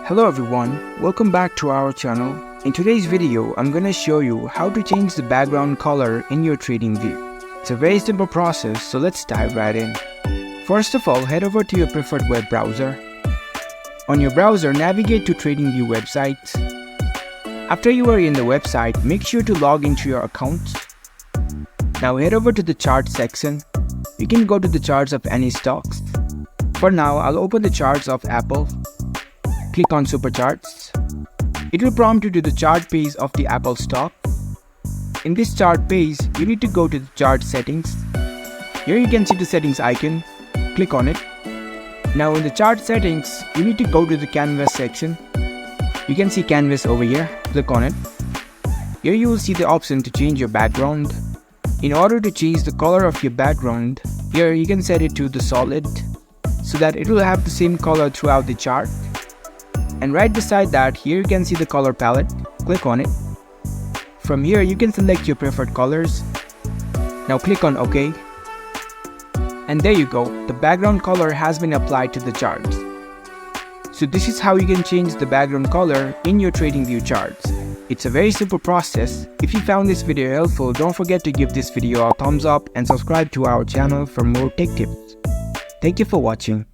Hello everyone, welcome back to our channel. In today's video, I'm gonna show you how to change the background color in your TradingView. It's a very simple process, so let's dive right in. First of all, head over to your preferred web browser. On your browser, navigate to TradingView website. After you are in the website, make sure to log into your account. Now head over to the chart section. You can go to the charts of any stocks. For now, I'll open the charts of Apple. Click on Super Charts. It will prompt you to the chart page of the Apple stock. In this chart page, you need to go to the chart settings. Here you can see the settings icon. Click on it. Now in the chart settings, you need to go to the canvas section. You can see canvas over here. Click on it. Here you will see the option to change your background. In order to change the color of your background, here you can set it to the solid so that it will have the same color throughout the chart. And right beside that, here you can see the color palette. Click on it. From here you can select your preferred colors. Now click on OK. And there you go, the background color has been applied to the charts. So this is how you can change the background color in your TradingView charts. It's a very simple process. If you found this video helpful, don't forget to give this video a thumbs up and subscribe to our channel for more tech tips. Thank you for watching.